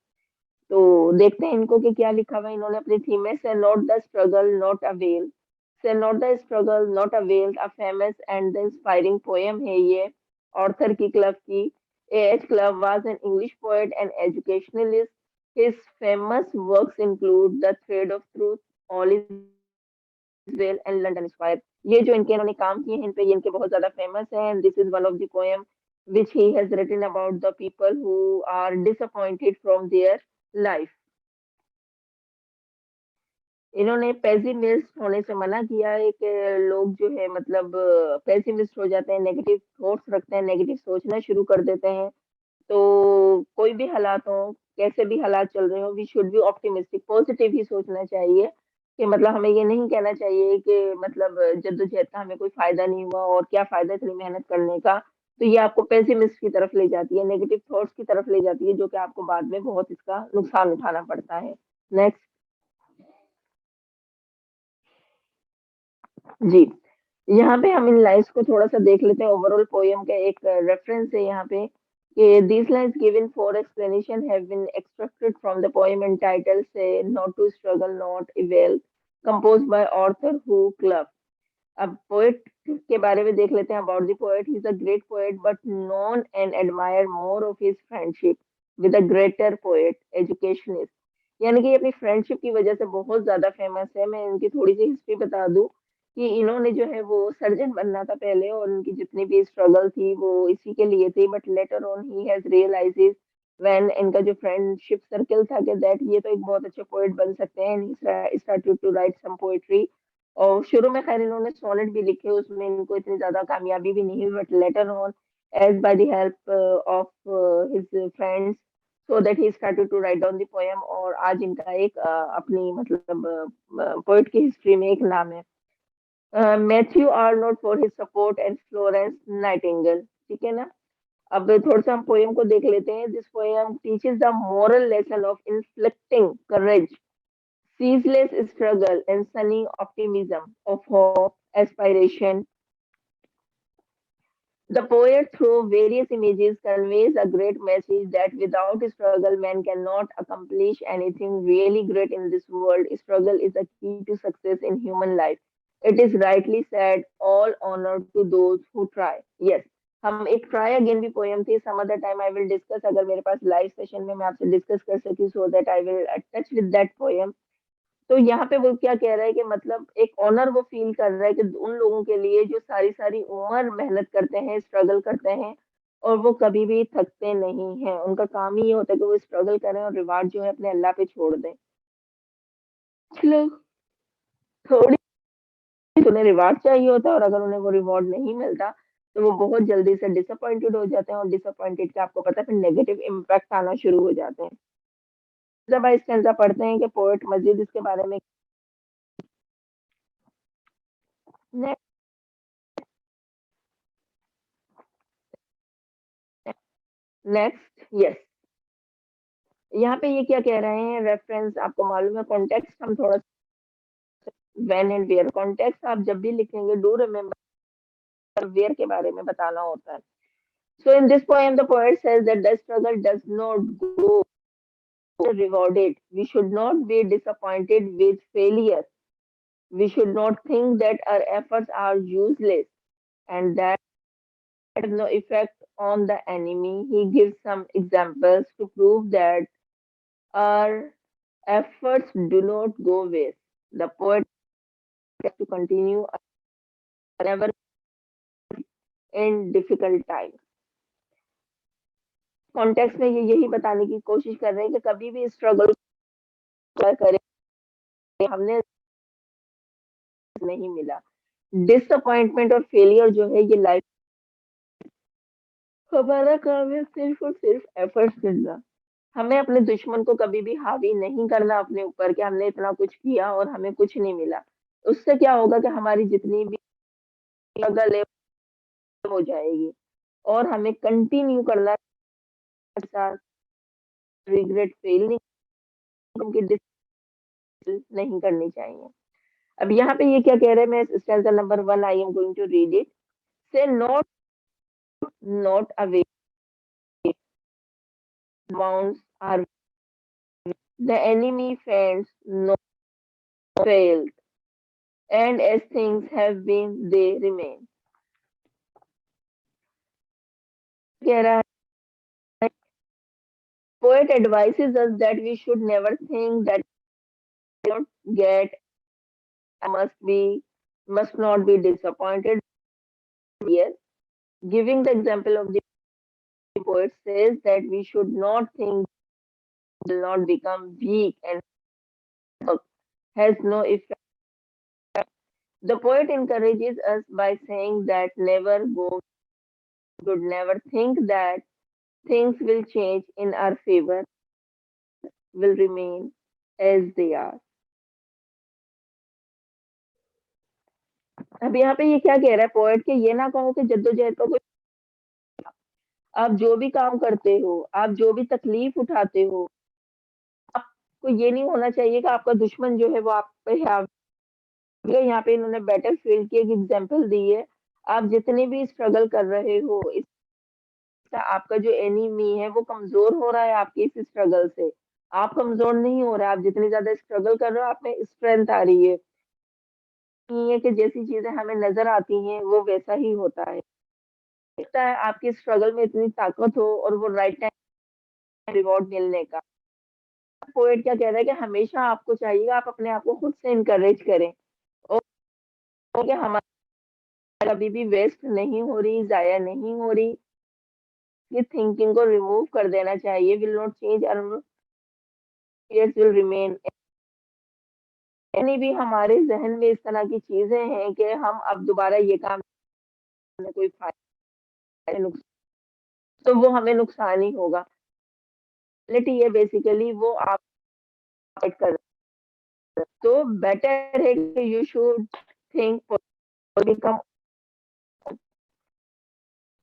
तो देखते हैं इनको कि क्या लिखा हुआ है इन्होंने अपनी थीम में। Say not the struggle naught avail, say not the struggle naught avail, a famous and the inspiring poem है ये, ऑर्थर की क्लब की। H Clough was an English poet and educationalist. His famous works include the thread of truth, all is well and London square. ये जो इनके इन्होंने काम किए हैं इन पे, ये इनके बहुत ज्यादा फेमस है। And this is one of the poem which he has written about the people who are disappointed from their life। इन्होंने पेसिमिस्ट होने से मना किया है कि लोग जो है मतलब पेसिमिस्ट हो जाते हैं, नेगेटिव थॉट्स रखते हैं, नेगेटिव सोचना शुरू कर देते हैं। तो कोई भी हालात हो, कैसे भी हालात चल रहे हो, we should be optimistic, positive ही सोचना चाहिए। कि मतलब हमें ये नहीं कहना चाहिए कि मतलब जद्दोजहद का हमें कोई फायदा नहीं हुआ और क्या फायदा इतनी मेहनत करने का। तो ये आपको पेसिमिस्ट की तरफ ले जाती है, नेगेटिव थॉट्स की तरफ ले जाती है, जो कि आपको बाद में बहुत इसका नुकसान उठाना पड़ता है। नेक्स्ट जी, यहाँ पे हम इन लाइन्स को थोड़ा सा देख लेते हैं। ओवरऑल पोयम का एक रेफरेंस है यहाँ पे Okay, these lines given for explanation have been extracted from the poem entitled Say Not to Struggle, Not Evil, composed by Arthur Hugh Clough. अब पोएट के बारे में देख लेते हैं about the poet he is a great poet but known and admire more of his friendship with a greater poet educationist यानी कि ये अपनी फ्रेंडशिप की वजह से बहुत ज्यादा फेमस है। मैं इनकी थोड़ी सी हिस्ट्री बता दूं कि इन्होंने जो है वो सर्जन बनना था पहले और उनकी जितनी भी स्ट्रगल थी वो इसी के लिए थी but later on he has realises when इनका जो फ्रेंडशिप सर्कल था कि दैट ये तो एक बहुत अच्छे पोएट बन सकते हैं and started to write some poetry. और शुरू में खैर इन्होंने सोनेट भी लिखे उसमें इनको इतनी ज्यादा कामयाबी भी नहीं हुई but later on as by the help of his friends so that he started to write down the poem और आज इनका एक अपनी मतलब पोएट की हिस्ट्री में एक नाम है। Matthew Arnold for his support and Florence Nightingale. ठीक है ना। अब थोड़ा सा हम पोएम को देख लेते हैं। This poem teaches the moral lesson of inflicting courage ceaseless struggle and sunny optimism of hope, aspiration. The poet, through various images, conveys a great message that without struggle, man cannot accomplish anything really great in this world. Struggle is a key to success in human life. It is rightly said, all honor to those who try. Yes, हम एक try again भी poem थी some other time I will discuss अगर मेरे पास live session में मैं आपसे discuss कर सकी so that I will touch with that poem. तो यहाँ पे वो क्या कह रहा है कि मतलब एक ऑनर वो फील कर रहा है कि उन लोगों के लिए जो सारी सारी उम्र मेहनत करते हैं स्ट्रगल करते हैं और वो कभी भी थकते नहीं हैं। उनका काम ही ये होता है कि वो स्ट्रगल करें और रिवार्ड जो है अपने अल्लाह पे छोड़ दें। कुछ लोग थोड़ी उन्हें रिवार्ड चाहिए होता है और अगर उन्हें वो रिवॉर्ड नहीं मिलता तो वो बहुत जल्दी से डिसअपॉइंटेड हो जाते हैं और डिसअपॉइंटेड का आपको पता है फिर नेगेटिव इम्पैक्ट आना शुरू हो जाते हैं। जब आप स्टेंजा पढ़ते हैं कि पोएट मजीद इसके बारे में नेक्स्ट यस यहाँ पे ये क्या कह रहे हैं रेफरेंस आपको मालूम है कॉन्टेक्स्ट हम थोड़ा व्हेन एंड वेयर कॉन्टेक्स्ट आप जब भी लिखेंगे डू रिमेम्बर वेयर के बारे में बताना होता है। So in this poem the poet says that the struggle does not go rewarded. We should not be disappointed with failure. We should not think that our efforts are useless and that has no effect on the enemy. He gives some examples to prove that our efforts do not go waste. The poet has to continue never in difficult times। Context में ये यही बताने की कोशिश कर रहे हैं कि कभी भी स्ट्रगल करें हमने नहीं मिला। डिसअपॉइंटमेंट और फेलियर जो है ये लाइफ हमारा काम है सिर्फ और सिर्फ एफर्ट्स करना। हमें अपने दुश्मन को कभी भी हावी नहीं करना अपने ऊपर कि हमने इतना कुछ किया और हमें कुछ नहीं मिला। उससे क्या होगा कि हमारी जितनी भी स्ट्रगल है हो जाएगी और हमें कंटिन्यू करना साथ रिग्रेट फील नहीं उनकी नहीं करनी चाहिए। अब यहाँ पे ये क्या कह रहे हैं मैं stanza number 1 I am going to read it. Say not away wounds are the enemy fends no failed and as things have been they remain। कह रहा है poet advises us that we should never think that we don't get must be must not be disappointed here, giving the example of the poet says that we should not think will not become weak and has no effect। The poet encourages us by saying that never go good, never think that things will change in our favor, will remain as they are। अब यहाँ पे ये क्या कह रहा है poet के ये ना कहो कि जद्दोजहद का कोई आप जो भी काम करते हो आप जो भी तकलीफ उठाते हो आपको ये नहीं होना चाहिए कि आपका दुश्मन जो है वो आप पे यहाँ पे इन्होंने बैटल फील्ड की एक एग्जाम्पल दी है। आप जितने भी स्ट्रगल कर रहे हो आपका जो एनिमी है वो कमजोर हो रहा है आपकी इस स्ट्रगल से। आप कमजोर नहीं हो रहे, आप जितनी ज्यादा स्ट्रगल कर रहे हो आप में स्ट्रेंथ आ रही है। नहीं है कि जैसी चीजें हमें नजर आती हैं वो वैसा ही होता है। लगता है आपकी स्ट्रगल में इतनी ताकत हो और वो राइट टाइम रिवॉर्ड मिलने का। पोएट क्या कह रहा है कि हमेशा आपको चाहिए आप अपने आप को खुद से इनकरेज करें, और कि हमारी कभी भी वेस्ट नहीं हो रही, जाया नहीं हो रही। ये थिंकिंग को रिमूव कर देना चाहिए। Will not change, will remain. यानी भी हमारे जहन में इस तरह की चीजें हैं कि हम अब दोबारा ये काम में कोई फायदा नुकसान, तो वो हमें नुकसान ही होगा। रियलिटी है बेसिकली वो आप fight कर रहे हैं। तो बेटर है कि you should think become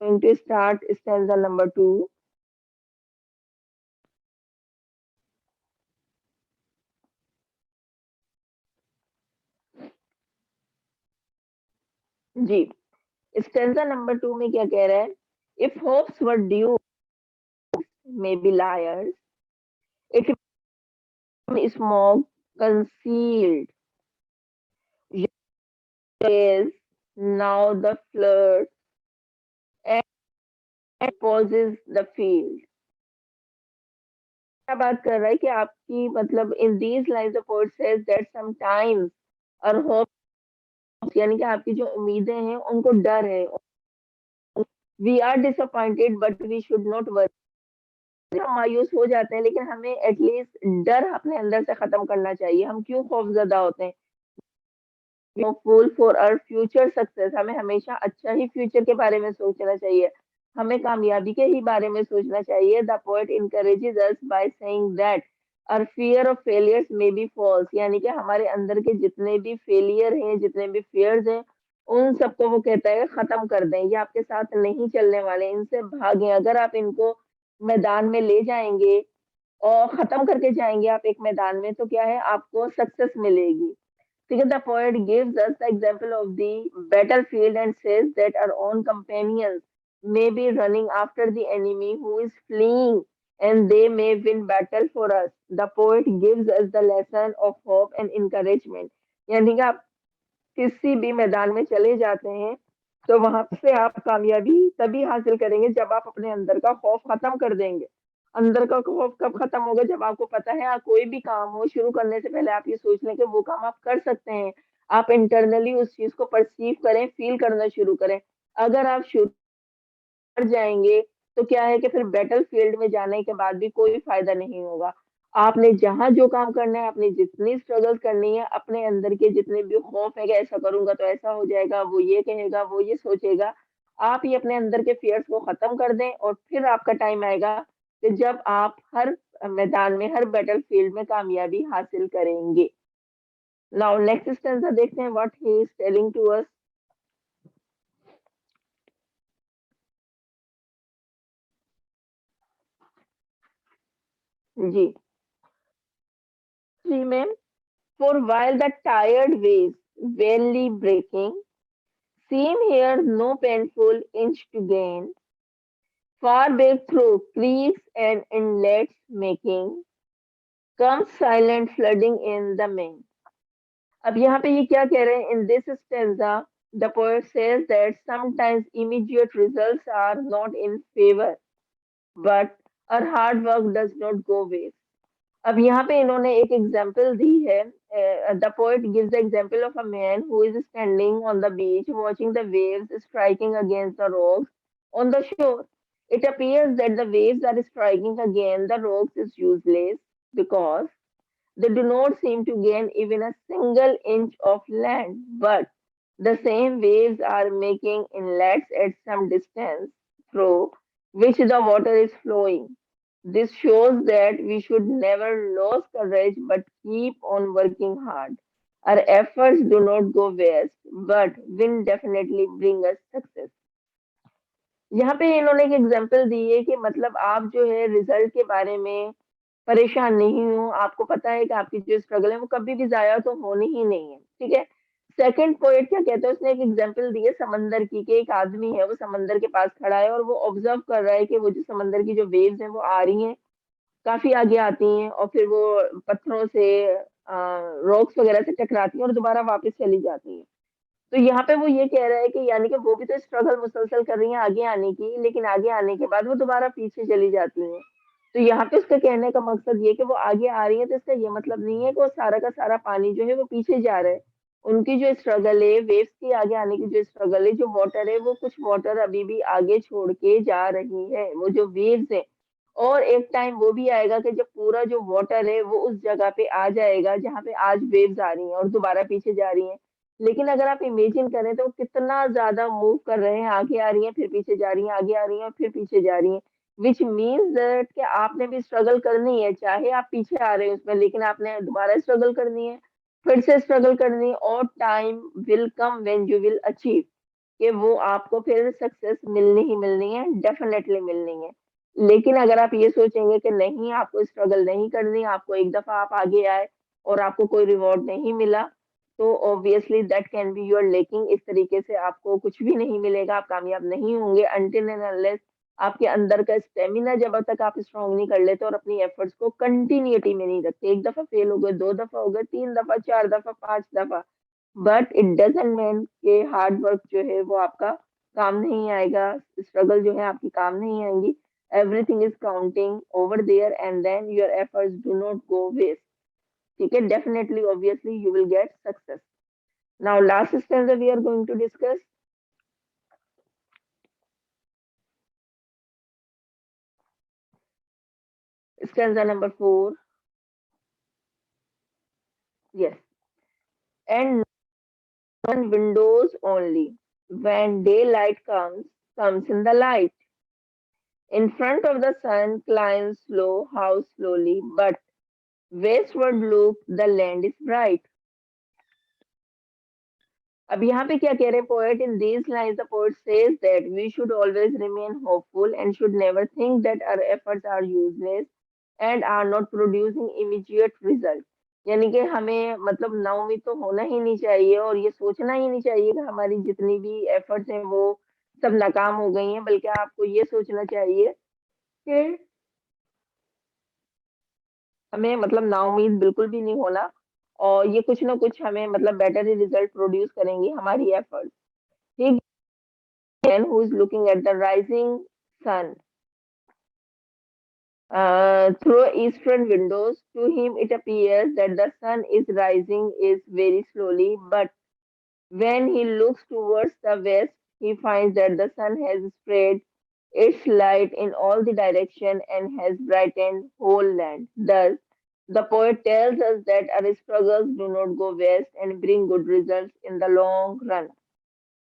going to start stanza number 2। जी, स्टेंजा नंबर 2 में क्या कह रहा है? इफ होप्स वर ड्यू may be liars, it smoke concealed is now the flood and poses the field। क्या बात कर रहा है कि आपकी मतलब in these lines the poet says that sometimes और होप, यानी कि आपकी जो उम्मीदें हैं उनको डर है। We are disappointed but we should not worry. हम मायूस हो जाते हैं लेकिन हमें एटलीस्ट डर अपने अंदर से खत्म करना चाहिए। हम क्यों खौफजदा होते हैं? Hopeful for our future success, हमें हमेशा अच्छा ही फ्यूचर के बारे में सोचना चाहिए, हमें कामयाबी के ही बारे में सोचना चाहिए। The poet encourages us by saying that our fear of failures may be false, यानी कि हमारे अंदर के जितने भी फेलियर हैं, जितने भी फियर्स हैं, उन सबको वो कहता है खत्म कर दें, ये आपके साथ नहीं चलने वाले, इनसे भागें। अगर आप इनको मैदान में ले जाएंगे और खत्म करके जाएंगे आप एक मैदान में, तो क्या है, आपको सक्सेस मिलेगी। Because the poet gives us the example of the battlefield and says that our own companions may be running after the enemy who is fleeing and they may win battle for us। The poet gives us the lesson of hope and encouragement। यानी कि आप किसी भी मैदान में चले जाते हैं तो वहां से आप कामयाबी तभी हासिल करेंगे जब आप अपने अंदर का खौफ खत्म कर देंगे। अंदर का खौफ कब खत्म होगा? जब आपको पता है आप कोई भी काम हो शुरू करने से पहले आप ये सोच लें कि वो काम आप कर सकते हैं। आप इंटरनली उस चीज को परसीव करें, फील करना शुरू करें। अगर आप शुरू कर जाएंगे तो क्या है कि फिर बैटल फील्ड में जाने के बाद भी कोई फायदा नहीं होगा। आपने जहां जो काम करना है, आपने जितनी स्ट्रगल करनी है, अपने अंदर के जितने भी खौफ है कि ऐसा करूंगा तो ऐसा हो जाएगा, वो ये कहेगा, वो ये सोचेगा, आप ही अपने अंदर के फियर्स को खत्म कर दें और फिर आपका टाइम आएगा कि जब आप हर मैदान में, हर बैटल फील्ड में कामयाबी हासिल करेंगे। नाउ नेक्स्ट स्टेंजा देखते हैं what he is telling to us. जी, जी ma'am. For while the tired waves, vainly breaking, seem here no painful inch to gain, far back through creeks and inlets making, comes silent flooding in the main। अब यहाँ पे ये क्या कह रहे हैं? In this stanza the poet says that sometimes immediate results are not in favor, but our hard work does not go waste। अब यहाँ पे इन्होंने एक एग्जाम्पल दी है। The poet gives the example of a man who is standing on the beach watching the waves striking against the rocks on the shore। It appears that the waves are striking against the rocks is useless because they do not seem to gain even a single inch of land, but the same waves are making inlets at some distance through which the water is flowing। This shows that we should never lose courage but keep on working hard। Our efforts do not go waste, but will definitely bring us success। यहाँ पे इन्होंने एक example दी है कि मतलब आप जो है रिजल्ट के बारे में परेशान नहीं हो, आपको पता है कि आपकी जो स्ट्रगल है वो कभी भी जाया तो होनी ही नहीं है, ठीक है। सेकंड पोएट क्या कहता है, उसने एक एग्जांपल दी है समंदर की, कि एक आदमी है वो समंदर के पास खड़ा है और वो ऑब्जर्व कर रहा है कि वो जो समंदर की जो वेव्स हैं वो आ रही हैं, काफी आगे आती हैं और फिर वो पत्थरों से, रॉक्स वगैरह से टकराती हैं और दोबारा वापस चली जाती हैं। तो यहाँ पे वो ये कह रहा है कि यानी कि वो भी तो स्ट्रगल मुसलसल कर रही हैं आगे आने की, लेकिन आगे आने के बाद वो दोबारा पीछे चली जाती हैं। तो यहाँ पे उसका कहने का मकसद ये कि वो आगे आ रही है, तो इसका ये मतलब नहीं है कि वो सारा का सारा पानी जो है वो पीछे जा रहा है। उनकी जो स्ट्रगल है, वेव्स की आगे आने की जो स्ट्रगल है, जो वाटर है, वो कुछ वाटर अभी भी आगे छोड़ के जा रही है, वो जो वेव्स है। और एक टाइम वो भी आएगा कि जब पूरा जो वाटर है वो उस जगह पे आ जाएगा जहाँ पे आज वेव्स आ रही हैं और दोबारा पीछे जा रही हैं। लेकिन अगर आप इमेजिन करें तो कितना ज्यादा मूव कर रहे हैं, आगे आ रही हैं फिर पीछे जा रही हैं, आगे आ रही हैं और फिर पीछे जा रही हैं, विच मीन्स दैट कि आपने भी स्ट्रगल करनी है, चाहे आप पीछे आ रहे हैं उसमें, लेकिन आपने दोबारा स्ट्रगल करनी है, फिर से स्ट्रगल करनी है, और time will come when you will achieve, कि वो आपको फिर सक्सेस मिलनी ही मिलनी है, डेफिनेटली मिलनी है। लेकिन अगर आप ये सोचेंगे कि नहीं, आपको स्ट्रगल नहीं करनी, आपको एक दफा आप आगे आए और आपको कोई रिवॉर्ड नहीं मिला, तो obviously that can be your lacking, इस तरीके से आपको कुछ भी नहीं मिलेगा, आप कामयाब नहीं होंगे अनटिल एंड अनलेस आपके अंदर का स्टेमिना जब तक आप स्ट्रांग नहीं कर लेते और अपनी एफर्ट्स को कंटिन्यूटी में नहीं रखते। एक दफा फेल हो गए, दो दफा हो गए, तीन दफा, चार दफा, पांच दफा, बट इट डजंट मीन कि हार्ड वर्क जो है वो आपका काम नहीं आएगा, स्ट्रगल जो है आपकी काम नहीं आएंगी। Everything is counting over there and then your efforts do not go waste. ठीक है, definitely obviously you will get success. Now last stanza we are going to discuss, stanza number 4। Yes, and on windows only. When daylight comes in the light. In front of the sun climbs slow, how slowly, but westward look, the land is bright. अब यहाँ पे क्या कह रहे हैं poet, in these lines the poet says that we should always remain hopeful and should never think that our efforts are useless and are not producing immediate result. यानी कि हमें मतलब नाउम्मीद तो होना ही नहीं चाहिए और ये सोचना ही नहीं चाहिए कि हमारी जितनी भी एफर्ट्स हैं वो सब नाकाम हो गई हैं, बल्कि आपको ये सोचना चाहिए कि हमें मतलब नाउम्मीद बिल्कुल भी नहीं होना, और ये कुछ ना कुछ हमें मतलब बेटर ही रिजल्ट प्रोड्यूस करेंगी हमारी effort. He man who is looking at the rising sun through eastern windows. To him, it appears that the sun is rising is very slowly, but when he looks towards the west, he finds that the sun has spread its light in all the direction and has brightened whole land. Thus, the poet tells us that our struggles do not go west and bring good results in the long run.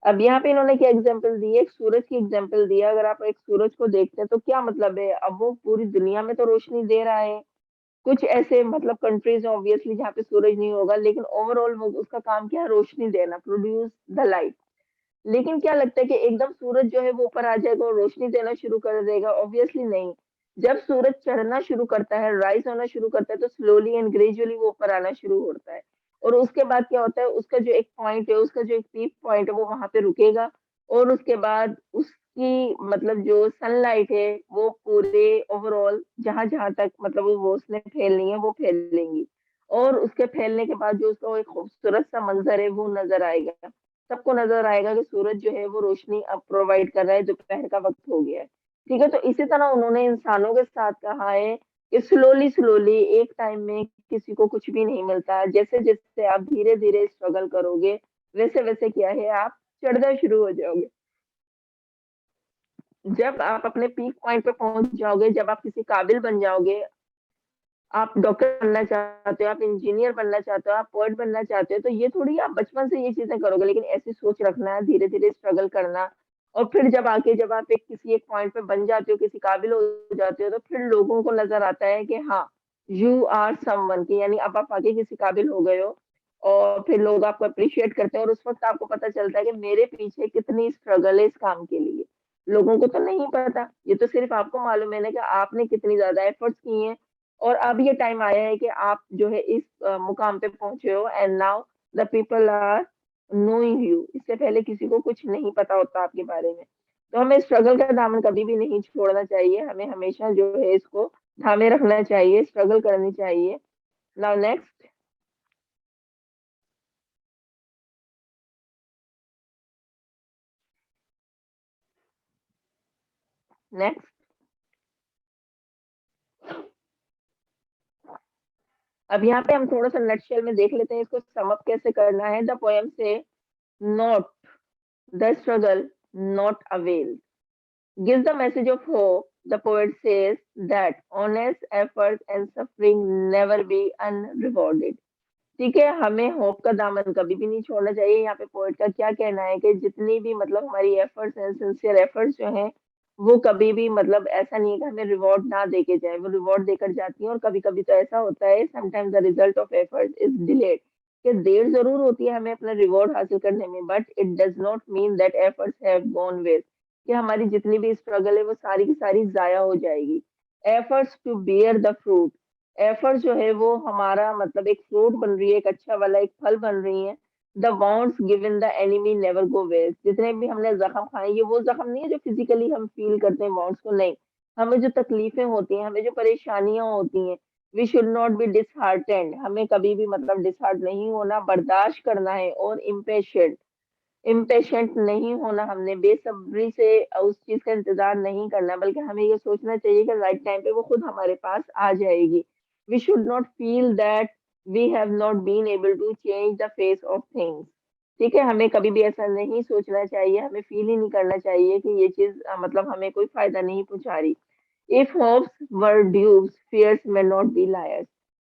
अब यहाँ पे इन्होंने क्या example दी है, एक सूरज की example दिया। अगर आप एक सूरज को देखते हैं तो क्या मतलब है, अब वो पूरी दुनिया में तो रोशनी दे रहा है। कुछ ऐसे मतलब कंट्रीज ऑब्वियसली जहाँ पे सूरज नहीं होगा, लेकिन ओवरऑल वो उसका काम क्या है, रोशनी देना, प्रोड्यूस द लाइट। लेकिन क्या लगता है कि एकदम सूरज जो है वो ऊपर आ जाएगा और रोशनी देना शुरू कर देगा? ऑब्वियसली नहीं। जब सूरज चढ़ना शुरू करता है, राइज होना शुरू करता है, तो स्लोली एंड ग्रेजुअली वो ऊपर आना शुरू होता है। और उसके बाद क्या होता है, उसका जो एक पॉइंट है, उसका जो एक पीक पॉइंट है, वो वहां पे रुकेगा। और उसके बाद उसकी मतलब जो सनलाइट है वो पूरे ओवरऑल जहां जहां तक मतलब वो उसने फैलनी है वो फैलेंगी। और उसके फैलने के बाद जो उसका एक खूबसूरत सा मंजर है वो नजर आएगा। सबको नजर आएगा कि सूरज जो है वो रोशनी अब प्रोवाइड कर रहा है, दोपहर का वक्त हो गया है। ठीक है, तो इसी तरह उन्होंने इंसानों के साथ कहा है कि स्लोली स्लोली एक टाइम में किसी को कुछ भी नहीं मिलता, जैसे जैसे आप धीरे धीरे स्ट्रगल करोगे वैसे वैसे क्या है, आप चढ़ना शुरू हो जाओगे। जब आप अपने पीक पॉइंट पे पहुंच जाओगे, जब आप किसी काबिल बन जाओगे, आप डॉक्टर बनना चाहते हो, आप इंजीनियर बनना चाहते हो, आप पोएट बनना चाहते हो, तो ये थोड़ी आप बचपन से ये चीजें करोगे, लेकिन ऐसी सोच रखना है, धीरे धीरे स्ट्रगल करना। और फिर जब आके जब आप एक किसी एक पॉइंट पे बन जाते हो, किसी काबिल हो जाते हो, तो फिर लोगों को नजर आता है कि हाँ, यू आर समवन, की यानी अब आप आगे किसी काबिल हो गए हो। और फिर लोग आपको अप्रिशिएट करते हैं और उस वक्त आपको पता चलता है कि मेरे पीछे कितनी स्ट्रगल है इस काम के लिए। लोगों को तो नहीं पता, ये तो सिर्फ आपको मालूम है ना कि आपने कितनी ज्यादा एफर्ट्स की हैं। और अब ये टाइम आया है कि आप जो है इस मुकाम पे पहुंचे हो, and now the people are knowing you, इससे पहले किसी को कुछ नहीं पता होता आपके बारे में। तो हमें स्ट्रगल का दामन कभी भी नहीं छोड़ना चाहिए, हमें हमेशा जो है इसको थामे रखना चाहिए, स्ट्रगल करनी चाहिए। Now next. नेक्स्ट, अब यहाँ पे हम थोड़ा सा नटशेल में देख लेते हैं इसको सम अप कैसे करना है। द पोएम से not the struggle naught avail gives the message of hope. The poet says that honest effort and suffering never be unrewarded. ठीक है, हमें होप का दामन कभी भी नहीं छोड़ना चाहिए। यहाँ पे पोएट का क्या कहना है कि जितनी भी मतलब हमारी एफर्ट्स हैं, सिंसियर एफर्ट्स जो हैं, वो कभी भी मतलब ऐसा नहीं है कि हमें रिवॉर्ड ना देके जाए, वो रिवॉर्ड देकर जाती हैं। और कभी कभी तो ऐसा होता है, sometimes the result of effort is delayed, कि देर जरूर होती है हमें अपना रिवॉर्ड हासिल करने में, but it does not mean that efforts have gone waste, कि हमारी जितनी भी स्ट्रगल है वो सारी की सारी जाया हो जाएगी। Efforts to bear the fruit, effort जो है वो हमारा मतलब एक फ्रूट बन रही है, एक अच्छा वाला एक फल बन रही है। The wounds given the enemy never go waste, जितने भी हमने जख्म खाए, ये वो जख्म नहीं है जो फिजिकली हम फील करते हैं वाउंड्स को, नहीं। हमें जो तकलीफें होती हैं, हमें जो परेशानियां होती हैं, we should not be disheartened, हमें कभी भी मतलब डिसहार्ट नहीं होना, बर्दाश्त करना है। और इम्पेशेंट, इम्पेशेंट नहीं होना, हमने बेसब्री से उस चीज का इंतजार नहीं करना, बल्कि हमें ये सोचना चाहिए कि राइट टाइम पे वो खुद हमारे पास आ जाएगी। We should not feel that we have not been able to change the face of things. ठीक है, हमें कभी भी ऐसा नहीं सोचना चाहिए, हमें फील ही नहीं करना चाहिए कि ये चीज मतलब हमें कोई फायदा नहीं पहुंचा रही। If hopes were ड्यूब्स, fears may not be liars।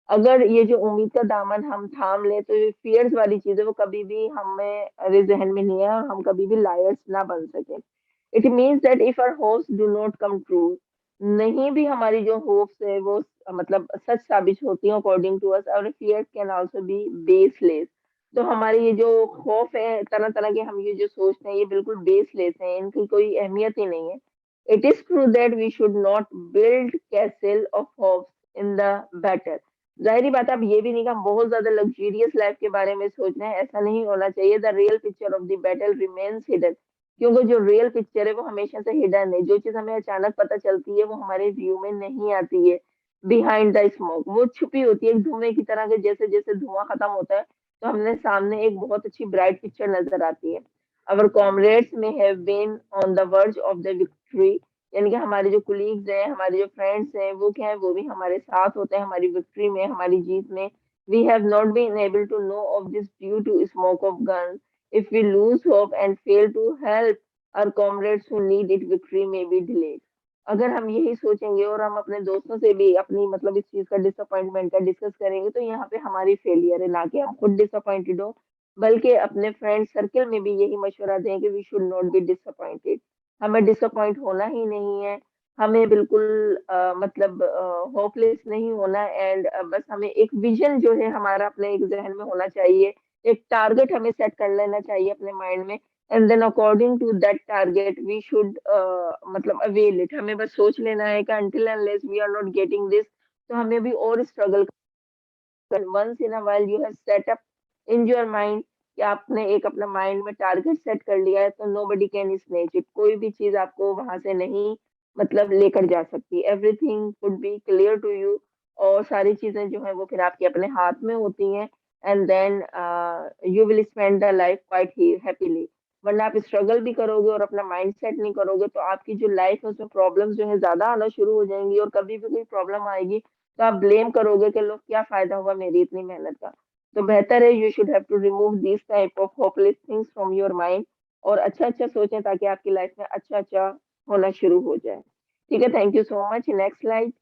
अगर ये जो उम्मीद का दामन हम थाम ले, तो ये फियर्स वाली चीजें वो कभी भी हमें अरे जहन में नहीं है, और हम कभी भी लायर्स ना बन सके। It means that if our hopes do not come true, नहीं भी हमारी जो होप्स है वो मतलब सच साबित होती हैं अकॉर्डिंग टू अस, और fear can also be baseless. तो हमारे ये जो खौफ है तरह तरह के, हम ये जो सोचते हैं, ये बिल्कुल बेसलेस है, इनकी कोई अहमियत ही नहीं है। It is true that we should not build castle of hopes in the battle. जाहिर बात है, अब ये भी नहीं कि हम बहुत ज्यादा लग्जूरियस लाइफ के बारे में सोच रहे हैं, ऐसा नहीं होना चाहिए। The real picture of the battle remains hidden, क्योंकि जो रियल पिक्चर है वो हमेशा से हिडन है। जो चीज हमें अचानक पता चलती है वो हमारे व्यू में नहीं आती है। बिहाइंड द स्मोक, वो छुपी होती है एक धुएं की तरह के, जैसे जैसे धुआं खत्म होता है तो हमने सामने एक बहुत अच्छी ब्राइट पिक्चर नजर आती है। Our comrades may have been on the verge of the victory, यानी कि हमारे जो कुलीग्स हैं, हमारे जो फ्रेंड्स हैं, वो क्या है, वो भी हमारे साथ होते हैं हमारी विक्ट्री में, हमारी जीत में। We have not been able to know of this due to smoke of gun. If we lose hope and fail to help our comrades who need it, victory may be delayed। अगर हम यही सोचेंगे और हम अपने दोस्तों से भी अपनी मतलब इस चीज का डिसअपॉइंटमेंट का डिस्कस करेंगे, तो यहाँ पे हमारी फेलियर है, ना कि हम खुद डिसअपॉइंटेड हो, बल्कि अपने फ्रेंड सर्कल में भी यही मशवरा दें कि we should not be disappointed. हमें डिसअपॉइंट होना ही नहीं है, हमें बिल्कुल मतलब होपलेस नहीं होना। एंड बस हमें एक विजन जो है हमारा अपने एक जहन में होना चाहिए, एक टारगेट हमें सेट कर लेना चाहिए अपने माइंड में। And then according to that target we should मतलब अवेल इट, हमें बस सोच लेना है कि until unless we are not getting this, तो हमें भी और स्ट्रगल कर। Once in a while you have set up in your mind कि आपने एक अपना माइंड में टारगेट सेट कर लिया है, तो nobody can snatch it, कोई भी चीज आपको वहां से नहीं मतलब लेकर जा सकती। Everything would be clear to you, और सारी चीजें जो है वो फिर आपके अपने हाथ में होती हैं। And then you will spend the life quite happily. वरना आप स्ट्रगल भी करोगे और अपना माइंड सेट नहीं करोगे, तो आपकी जो लाइफ है उसमें प्रॉब्लम्स जो है ज्यादा आना शुरू हो जाएंगी, और कभी भी कोई प्रॉब्लम आएगी तो आप ब्लेम करोगे कि लोग क्या फायदा हुआ मेरी इतनी मेहनत का। तो बेहतर है you should have to remove this type of hopeless things from your mind, और अच्छा अच्छा सोचें ताकि आपकी लाइफ में अच्छा अच्छा होना शुरू हो जाए। ठीक है, thank you so much. Next slide.